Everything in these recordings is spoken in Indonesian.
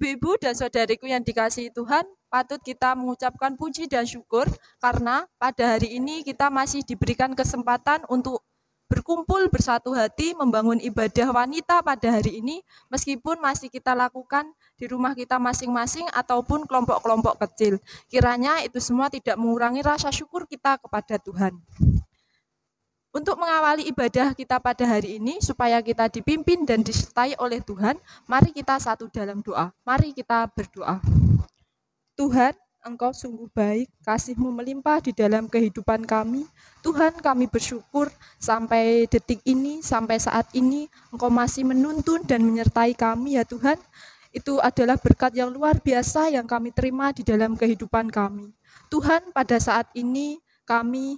Ibu-ibu dan saudariku yang dikasihi Tuhan, patut kita mengucapkan puji dan syukur karena pada hari ini kita masih diberikan kesempatan untuk berkumpul bersatu hati membangun ibadah wanita pada hari ini, meskipun masih kita lakukan di rumah kita masing-masing ataupun kelompok-kelompok kecil. Kiranya itu semua tidak mengurangi rasa syukur kita kepada Tuhan. Untuk mengawali ibadah kita pada hari ini, supaya kita dipimpin dan disertai oleh Tuhan, mari kita satu dalam doa. Mari kita berdoa. Tuhan, Engkau sungguh baik, kasih-Mu melimpah di dalam kehidupan kami. Tuhan, kami bersyukur sampai detik ini, sampai saat ini, Engkau masih menuntun dan menyertai kami ya Tuhan. Itu adalah berkat yang luar biasa yang kami terima di dalam kehidupan kami. Tuhan, pada saat ini kami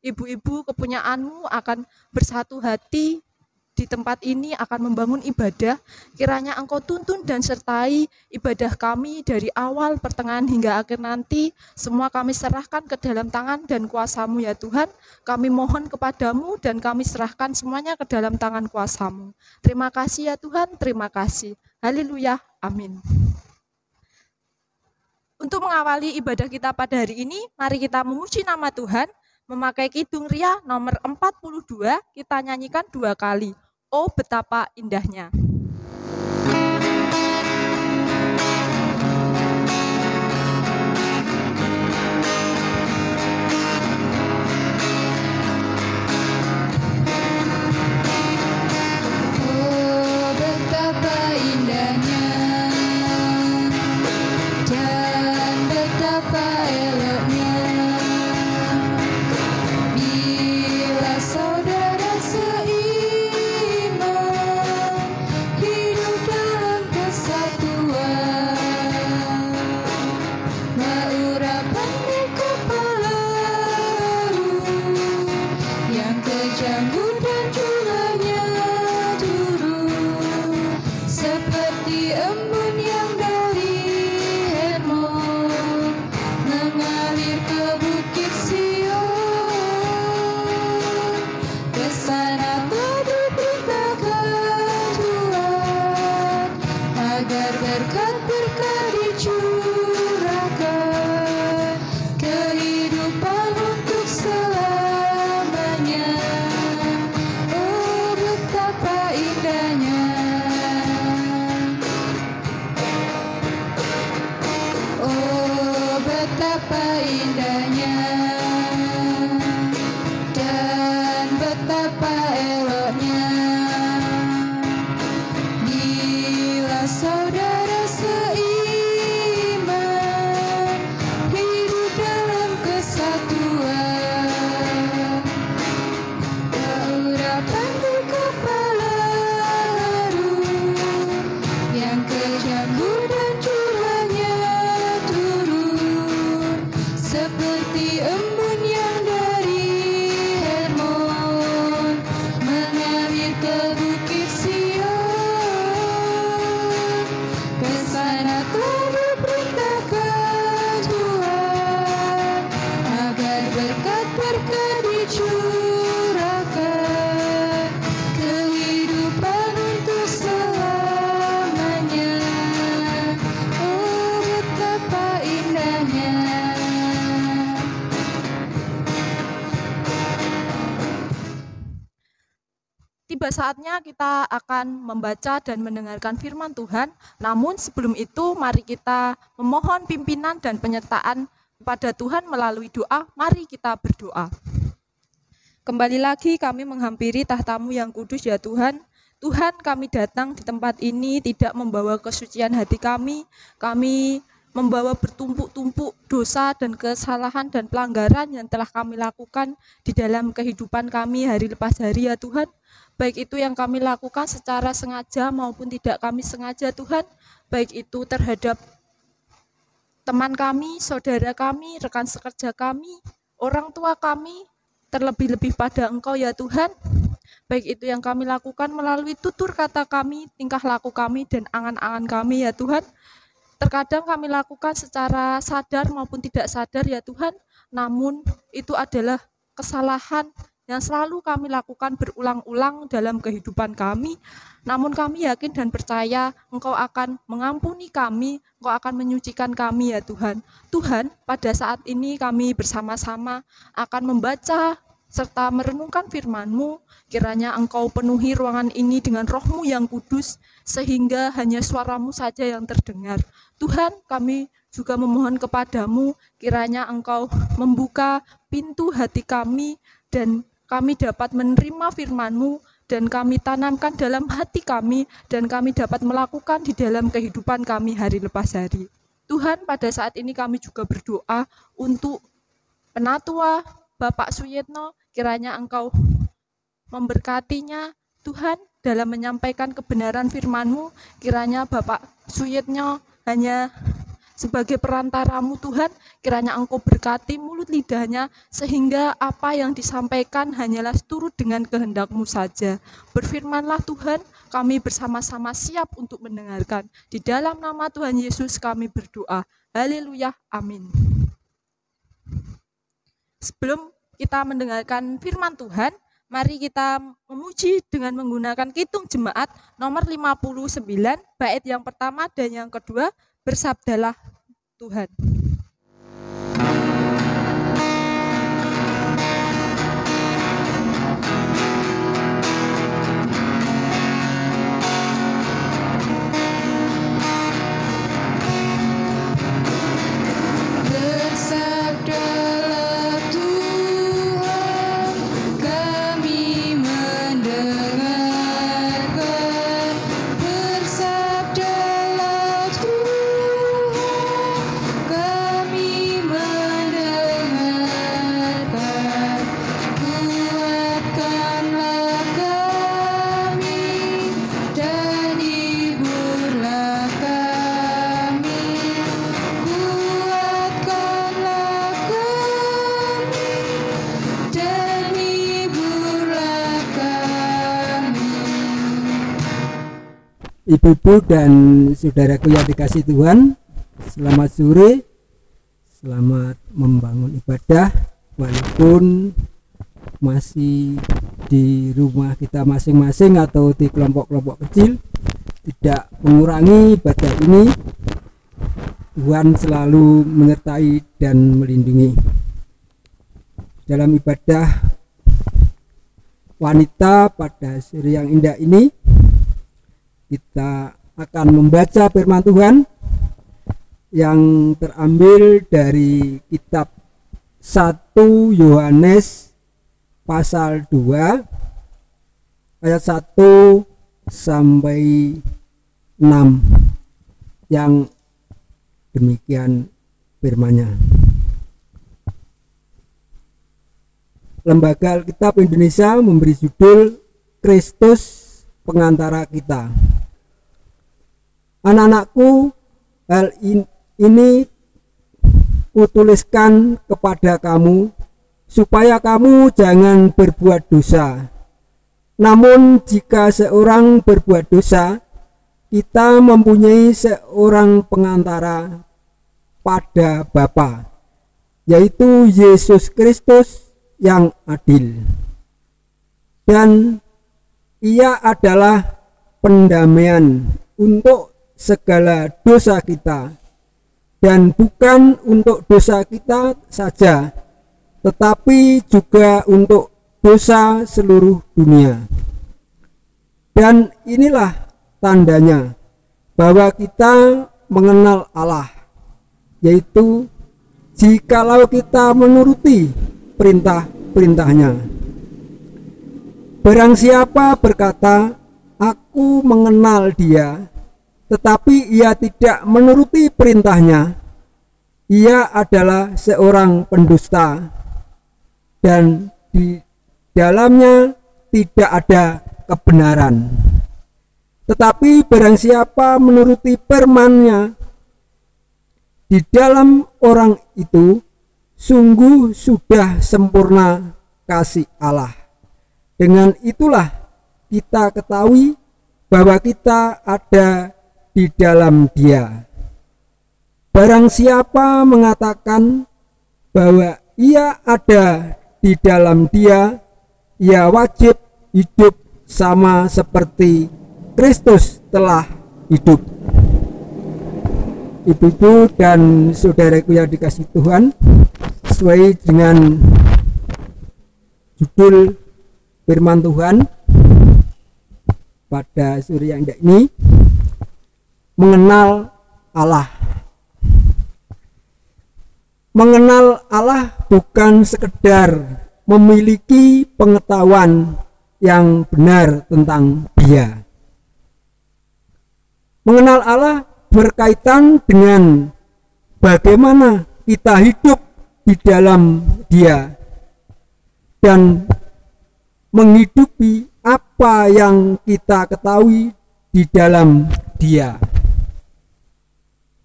ibu-ibu kepunyaan-Mu akan bersatu hati di tempat ini akan membangun ibadah. Kiranya Engkau tuntun dan sertai ibadah kami dari awal, pertengahan hingga akhir nanti. Semua kami serahkan ke dalam tangan dan kuasa-Mu ya Tuhan. Kami mohon kepadamu dan kami serahkan semuanya ke dalam tangan kuasa-Mu. Terima kasih ya Tuhan, terima kasih. Haleluya, amin. Untuk mengawali ibadah kita pada hari ini, mari kita memuji nama Tuhan. Memakai Kidung Ria nomor 42, kita nyanyikan 2 kali. Oh betapa indahnya. Oh betapa indahnya dan betapa eloknya bila saudara seiman hidup dalam kesatuan, mengurapan di kepala yang kejam dan julanya turun seperti embun yang dari Hermon mengalir ke bukit Sion. Ke sana telah diperintahkan Tuhan agar berkat-berkat dicurahkan, kehidupan untuk selamanya. Oh betapa indahnya. Oh betapa indahnya dan betapa eloknya bila saudara seiman hidup dalam kesatuan, keurapan di kepala yang kejam dan julanya turun seperti embun yang dari Hermon mengalir ke bukit Sion. Ke sana telah diperintahkan Tuhan agar berkat-berkat dicurahkan, kehidupan untuk selamanya. Oh betapa indahnya. Tiba saatnya kita akan membaca dan mendengarkan firman Tuhan. Namun sebelum itu mari kita memohon pimpinan dan penyertaan kepada Tuhan melalui doa. Mari kita berdoa. Kembali lagi kami menghampiri tahta-Mu yang kudus ya Tuhan. Tuhan, kami datang di tempat ini tidak membawa kesucian hati kami. Kami membawa bertumpuk-tumpuk dosa dan kesalahan dan pelanggaran yang telah kami lakukan di dalam kehidupan kami hari lepas hari ya Tuhan. Baik itu yang kami lakukan secara sengaja maupun tidak kami sengaja Tuhan. Baik itu terhadap teman kami, saudara kami, rekan sekerja kami, orang tua kami, terlebih-lebih pada Engkau ya Tuhan. Baik itu yang kami lakukan melalui tutur kata kami, tingkah laku kami, dan angan-angan kami ya Tuhan. Terkadang kami lakukan secara sadar maupun tidak sadar ya Tuhan. Namun itu adalah kesalahan yang selalu kami lakukan berulang-ulang dalam kehidupan kami. Namun kami yakin dan percaya Engkau akan mengampuni kami, Engkau akan menyucikan kami ya Tuhan. Tuhan, pada saat ini kami bersama-sama akan membaca serta merenungkan firman-Mu. Kiranya Engkau penuhi ruangan ini dengan Roh-Mu yang kudus, sehingga hanya suara-Mu saja yang terdengar. Tuhan, kami juga memohon kepadamu, kiranya Engkau membuka pintu hati kami, dan kami dapat menerima firman-Mu, dan kami tanamkan dalam hati kami, dan kami dapat melakukan di dalam kehidupan kami hari lepas hari. Tuhan, pada saat ini kami juga berdoa untuk Penatua Bapak Suyitno, kiranya Engkau memberkatinya, Tuhan, dalam menyampaikan kebenaran firman-Mu. Kiranya Bapak Suyitno hanya sebagai perantaramu Tuhan, kiranya Engkau berkati mulut lidahnya, sehingga apa yang disampaikan hanyalah turut dengan kehendak-Mu saja. Berfirmanlah Tuhan, kami bersama-sama siap untuk mendengarkan. Di dalam nama Tuhan Yesus kami berdoa. Haleluya, amin. Sebelum kita mendengarkan firman Tuhan, mari kita memuji dengan menggunakan Kidung Jemaat nomor 59, bait yang pertama dan yang kedua, bersabdalah Tuhan. Bersabdalah Tuhan, kami mendengarkan. Bersabdalah Tuhan, kami mendengarkan. Kuatkanlah kami dan hiburlah kami. Kuatkanlah kami dan hiburlah kami. Ibu-ibu dan saudaraku yang dikasih Tuhan, selamat sore, selamat membangun ibadah walaupun masih di rumah kita masing-masing atau di kelompok-kelompok kecil. Tidak mengurangi ibadah ini, Tuhan selalu menyertai dan melindungi. Dalam ibadah wanita pada sore yang indah ini, kita akan membaca firman Tuhan yang terambil dari kitab 1 Yohanes pasal 2 ayat 1 sampai 6, yang demikian firman-Nya. Lembaga Alkitab Indonesia memberi judul Kristus Pengantara Kita. Anak-anakku, hal ini kutuliskan kepada kamu supaya kamu jangan berbuat dosa. Namun jika seorang berbuat dosa, kita mempunyai seorang pengantara pada Bapa, yaitu Yesus Kristus yang adil. Dan Ia adalah pendamaian untuk segala dosa kita, dan bukan untuk dosa kita saja, tetapi juga untuk dosa seluruh dunia. Dan inilah tandanya bahwa kita mengenal Allah, yaitu jikalau kita menuruti perintah-perintahnya. Barang siapa berkata, "Aku mengenal Dia," tetapi ia tidak menuruti perintahnya, ia adalah seorang pendusta, dan di dalamnya tidak ada kebenaran. Tetapi barang siapa menuruti firman-Nya, di dalam orang itu sungguh sudah sempurna kasih Allah. Dengan itulah kita ketahui bahwa kita ada di dalam Dia. Barang siapa mengatakan bahwa ia ada di dalam Dia, ia wajib hidup sama seperti Kristus telah hidup. Ibu-ibu dan saudaraku yang dikasihi Tuhan, sesuai dengan judul firman Tuhan pada sore yang indah ini, mengenal Allah. Mengenal Allah bukan sekedar memiliki pengetahuan yang benar tentang Dia. Mengenal Allah berkaitan dengan bagaimana kita hidup di dalam Dia dan menghidupi apa yang kita ketahui di dalam Dia.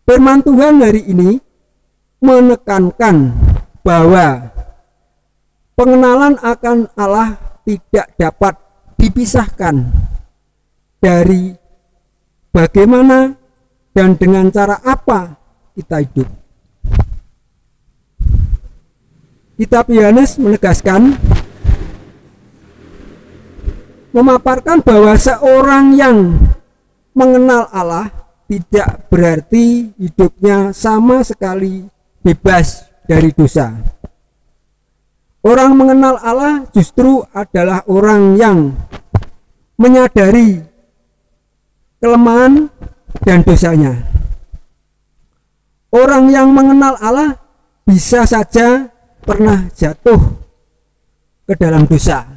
Firman Tuhan hari ini menekankan bahwa pengenalan akan Allah tidak dapat dipisahkan dari bagaimana dan dengan cara apa kita hidup. Kitab Yohanes menegaskan, memaparkan bahwa seorang yang mengenal Allah tidak berarti hidupnya sama sekali bebas dari dosa. Orang mengenal Allah justru adalah orang yang menyadari kelemahan dan dosanya. Orang yang mengenal Allah bisa saja pernah jatuh ke dalam dosa,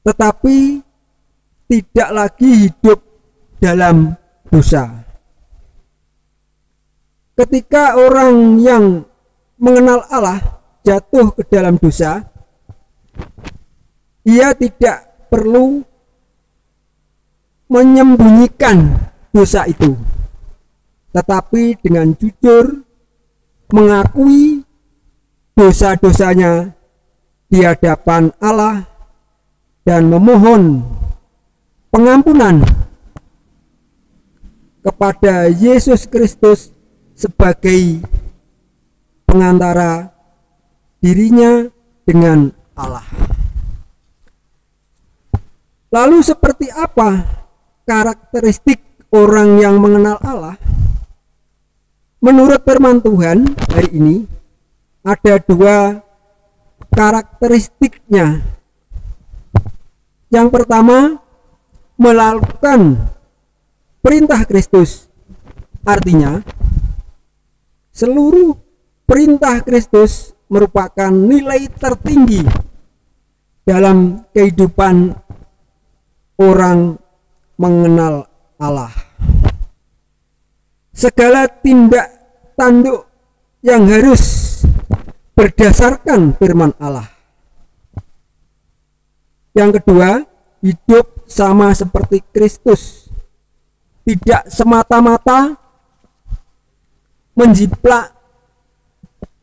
tetapi tidak lagi hidup dalam dosa. Ketika orang yang mengenal Allah jatuh ke dalam dosa, ia tidak perlu menyembunyikan dosa itu, tetapi dengan jujur mengakui dosa-dosanya di hadapan Allah dan memohon pengampunan kepada Yesus Kristus sebagai pengantara dirinya dengan Allah. Lalu seperti apa karakteristik orang yang mengenal Allah? Menurut firman Tuhan hari ini ada dua karakteristiknya. Yang pertama, melakukan perintah Kristus. Artinya, seluruh perintah Kristus merupakan nilai tertinggi dalam kehidupan orang mengenal Allah. Segala tindak tanduk yang harus berdasarkan firman Allah. Yang kedua, hidup sama seperti Kristus, tidak semata-mata menjiplak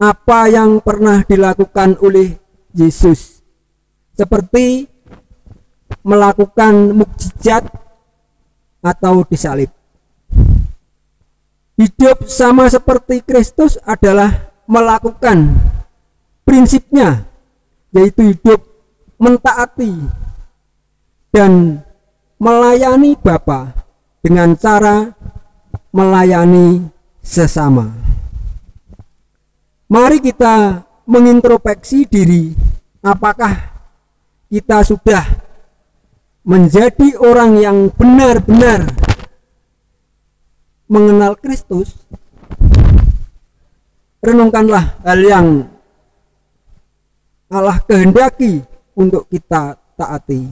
apa yang pernah dilakukan oleh Yesus, seperti melakukan mukjizat atau disalib. Hidup sama seperti Kristus adalah melakukan prinsipnya, yaitu hidup mentaati dan melayani Bapa dengan cara melayani sesama. Mari kita mengintrospeksi diri, apakah kita sudah menjadi orang yang benar-benar mengenal Kristus. Renungkanlah hal yang Allah kehendaki untuk kita taati.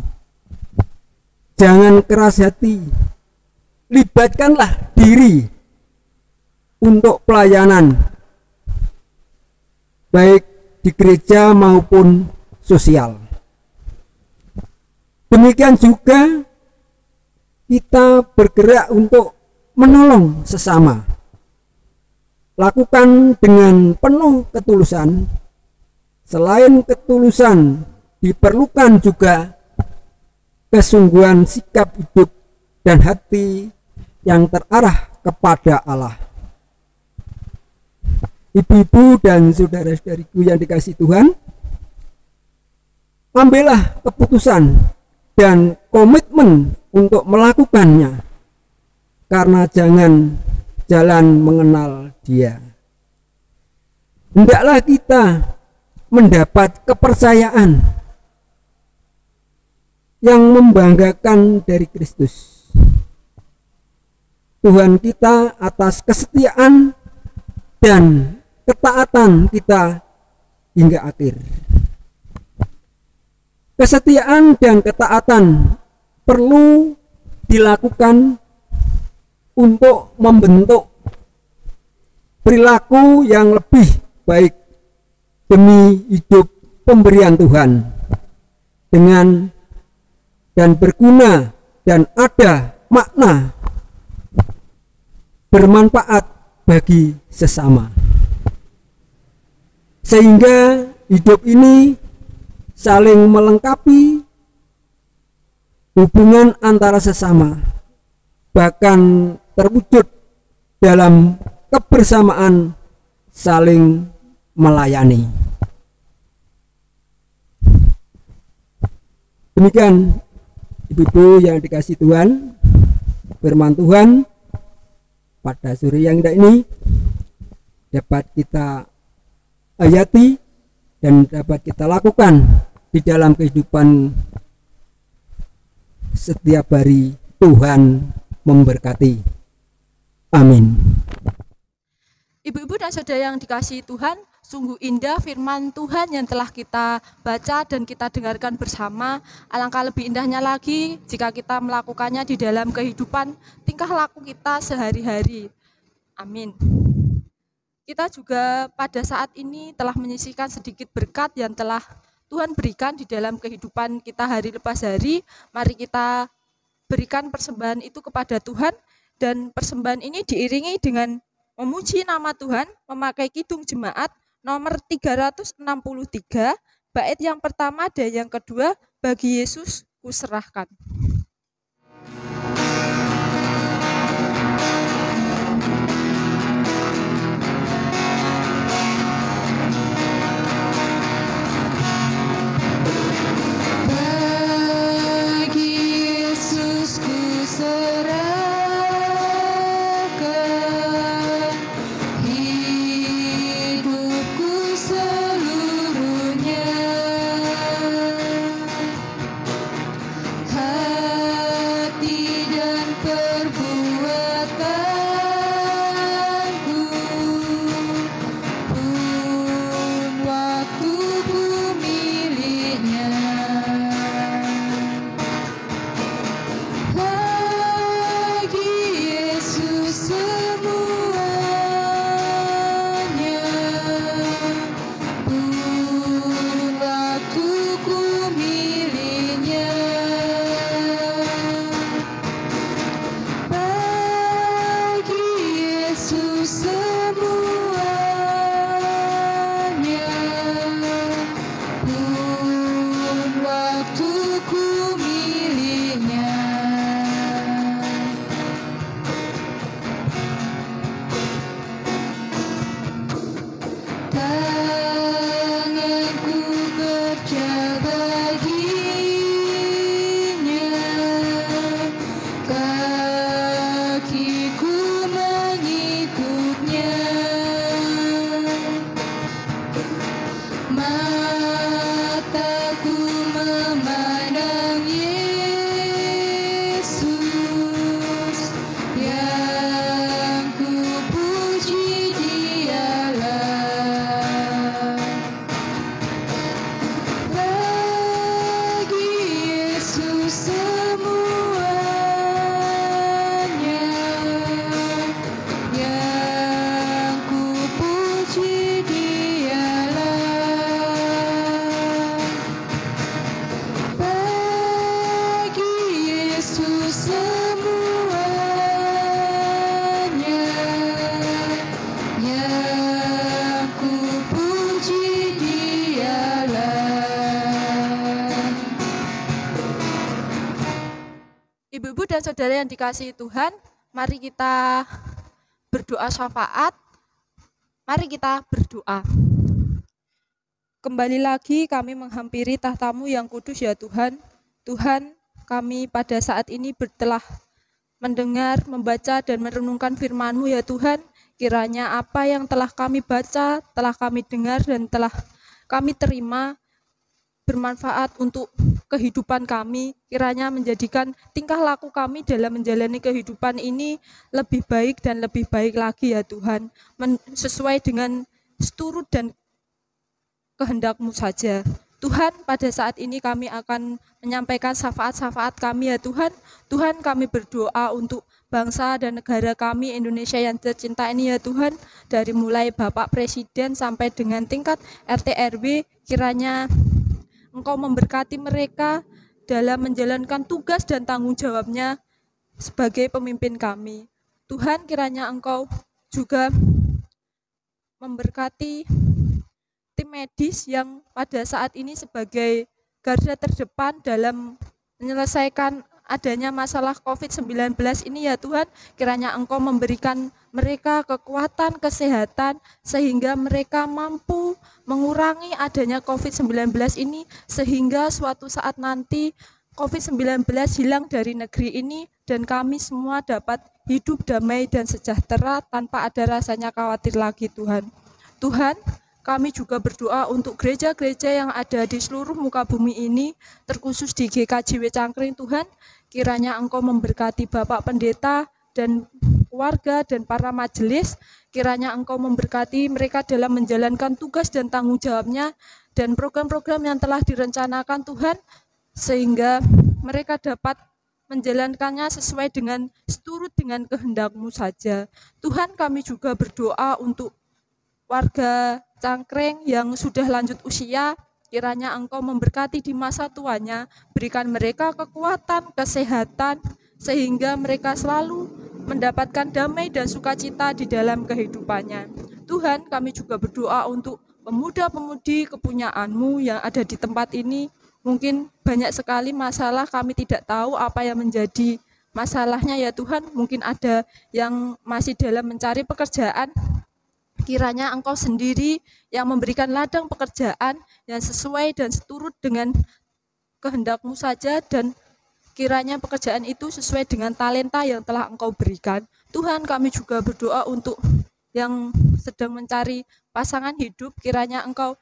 Jangan keras hati, libatkanlah diri untuk pelayanan, baik di gereja maupun sosial. Demikian juga kita bergerak untuk menolong sesama. Lakukan dengan penuh ketulusan. Selain ketulusan, diperlukan juga kesungguhan sikap hidup dan hati yang terarah kepada Allah. Ibu-ibu dan saudara-saudariku yang dikasihi Tuhan, ambillah keputusan dan komitmen untuk melakukannya, karena jangan jalan mengenal Dia. Hendaklah kita mendapat kepercayaan yang membanggakan dari Kristus, Tuhan kita, atas kesetiaan dan ketaatan kita hingga akhir. Kesetiaan dan ketaatan perlu dilakukan untuk membentuk perilaku yang lebih baik demi hidup pemberian Tuhan dengan dan berguna dan ada makna bermanfaat bagi sesama, sehingga hidup ini saling melengkapi hubungan antara sesama, bahkan terwujud dalam kebersamaan saling melayani. Demikian ibu-ibu yang dikasihi Tuhan, firman Tuhan pada sore yang indah ini dapat kita hayati dan dapat kita lakukan di dalam kehidupan setiap hari. Tuhan memberkati. Amin. Ibu-ibu dan saudara yang dikasihi Tuhan, sungguh indah firman Tuhan yang telah kita baca dan kita dengarkan bersama. Alangkah lebih indahnya lagi jika kita melakukannya di dalam kehidupan tingkah laku kita sehari-hari. Amin. Kita juga pada saat ini telah menyisihkan sedikit berkat yang telah Tuhan berikan di dalam kehidupan kita hari lepas hari. Mari kita berikan persembahan itu kepada Tuhan, dan persembahan ini diiringi dengan memuji nama Tuhan memakai kidung jemaat nomor 363, bait yang pertama dan yang kedua, bagi Yesus kuserahkan. Ibu-ibu dan saudara yang dikasihi Tuhan, mari kita berdoa syafaat. Mari kita berdoa. Kembali lagi kami menghampiri tahta-Mu yang kudus ya Tuhan. Tuhan, kami pada saat ini telah mendengar, membaca, dan merenungkan firman-Mu ya Tuhan. Kiranya apa yang telah kami baca, telah kami dengar, dan telah kami terima bermanfaat untuk kehidupan kami. Kiranya menjadikan tingkah laku kami dalam menjalani kehidupan ini lebih baik dan lebih baik lagi ya Tuhan. Sesuai dengan seturut dan kehendak-Mu saja. Tuhan, pada saat ini kami akan menyampaikan syafaat-syafaat kami ya Tuhan. Tuhan, kami berdoa untuk bangsa dan negara kami Indonesia yang tercinta ini ya Tuhan. Dari mulai Bapak Presiden sampai dengan tingkat RT RW, kiranya Engkau memberkati mereka dalam menjalankan tugas dan tanggung jawabnya sebagai pemimpin kami. Tuhan, kiranya Engkau juga memberkati tim medis yang pada saat ini sebagai garda terdepan dalam menyelesaikan adanya masalah COVID-19 ini ya Tuhan. Kiranya Engkau memberikan mereka kekuatan, kesehatan, sehingga mereka mampu mengurangi adanya COVID-19 ini, sehingga suatu saat nanti COVID-19 hilang dari negeri ini dan kami semua dapat hidup damai dan sejahtera tanpa ada rasanya khawatir lagi Tuhan. Tuhan, kami juga berdoa untuk gereja-gereja yang ada di seluruh muka bumi ini, terkhusus di GKJW Cangkring Tuhan. Kiranya Engkau memberkati Bapak Pendeta dan keluarga dan para majelis. Kiranya Engkau memberkati mereka dalam menjalankan tugas dan tanggung jawabnya dan program-program yang telah direncanakan Tuhan, sehingga mereka dapat menjalankannya sesuai dengan seturut dengan kehendak-Mu saja. Tuhan, kami juga berdoa untuk warga Cangkring yang sudah lanjut usia, kiranya Engkau memberkati di masa tuanya, berikan mereka kekuatan, kesehatan, sehingga mereka selalu mendapatkan damai dan sukacita di dalam kehidupannya. Tuhan, kami juga berdoa untuk pemuda-pemudi kepunyaan-Mu yang ada di tempat ini. Mungkin banyak sekali masalah, kami tidak tahu apa yang menjadi masalahnya ya Tuhan. Mungkin ada yang masih dalam mencari pekerjaan. Kiranya Engkau sendiri yang memberikan ladang pekerjaan yang sesuai dan seturut dengan kehendak-Mu saja, dan kiranya pekerjaan itu sesuai dengan talenta yang telah Engkau berikan. Tuhan, kami juga berdoa untuk yang sedang mencari pasangan hidup, kiranya Engkau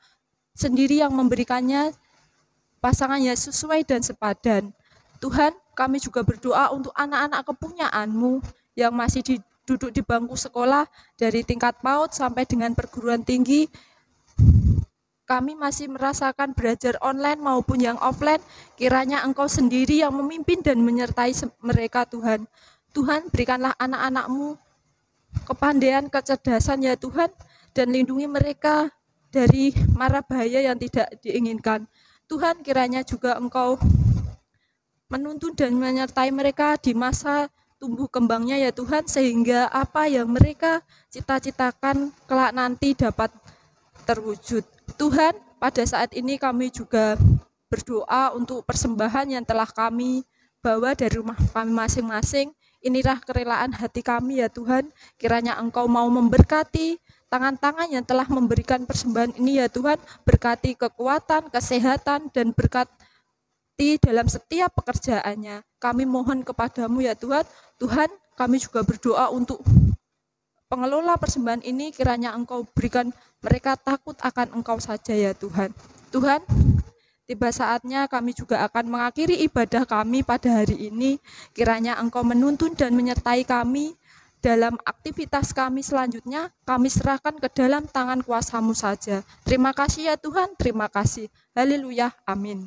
sendiri yang memberikannya pasangan yang sesuai dan sepadan. Tuhan, kami juga berdoa untuk anak-anak kepunyaan-Mu yang masih duduk di bangku sekolah dari tingkat PAUD sampai dengan perguruan tinggi. Kami masih merasakan belajar online maupun yang offline. Kiranya Engkau sendiri yang memimpin dan menyertai mereka Tuhan. Tuhan, berikanlah anak-anak-Mu kepandaian, kecerdasan ya Tuhan, dan lindungi mereka dari mara bahaya yang tidak diinginkan. Tuhan, kiranya juga Engkau menuntun dan menyertai mereka di masa tumbuh kembangnya ya Tuhan, sehingga apa yang mereka cita-citakan kelak nanti dapat terwujud. Tuhan, pada saat ini kami juga berdoa untuk persembahan yang telah kami bawa dari rumah kami masing-masing. Inilah kerelaan hati kami ya Tuhan. Kiranya Engkau mau memberkati tangan-tangan yang telah memberikan persembahan ini ya Tuhan. Berkati kekuatan, kesehatan, dan berkati dalam setiap pekerjaannya. Kami mohon kepadamu ya Tuhan. Tuhan, kami juga berdoa untuk pengelola persembahan ini, kiranya Engkau berikan mereka takut akan Engkau saja ya Tuhan. Tuhan, tiba saatnya kami juga akan mengakhiri ibadah kami pada hari ini. Kiranya Engkau menuntun dan menyertai kami dalam aktivitas kami selanjutnya. Kami serahkan ke dalam tangan kuasa-Mu saja. Terima kasih ya Tuhan, terima kasih. Haleluya, amin.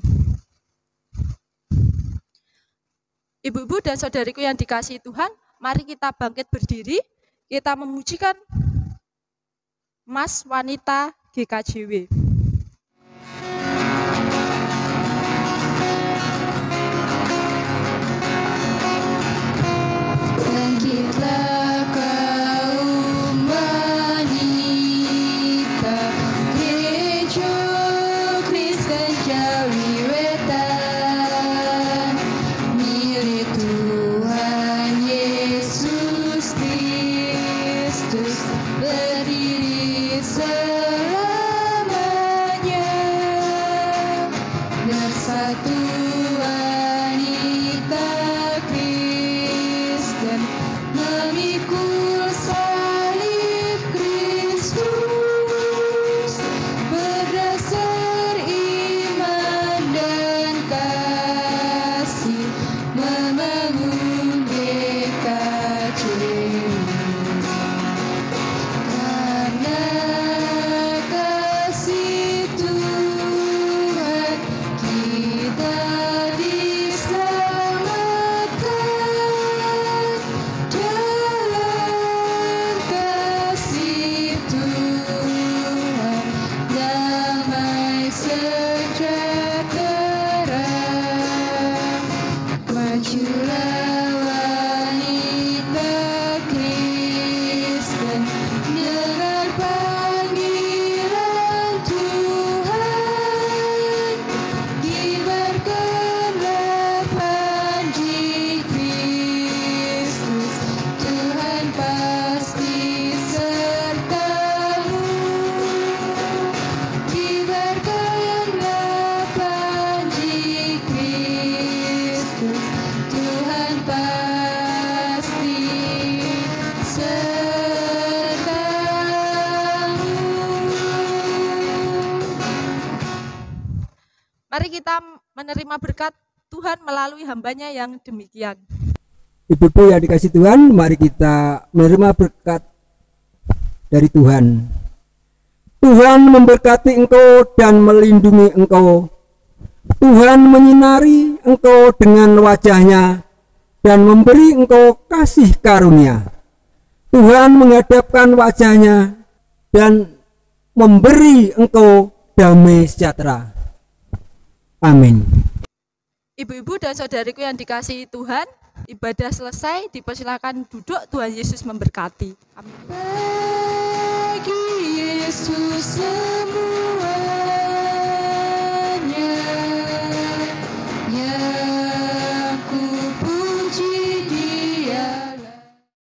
Ibu-ibu dan saudariku yang dikasihi Tuhan, mari kita bangkit berdiri, kita memujikan Mas Wanita GKJW. Bangkitlah kaum wanita, Gereja Kristen Jawi Wetan, milik Tuhan Yesus Kristus berdiri selama Mari kita menerima berkat Tuhan melalui hambanya yang demikian. Ibu-ibu yang dikasih Tuhan, mari kita menerima berkat dari Tuhan. Tuhan memberkati engkau dan melindungi engkau. Tuhan menyinari engkau dengan wajahnya dan memberi engkau kasih karunia. Tuhan menghadapkan wajahnya dan memberi engkau damai sejahtera. Amin. Ibu-ibu dan saudariku yang dikasihi Tuhan, ibadah selesai, dipersilakan duduk. Tuhan Yesus memberkati. Amin.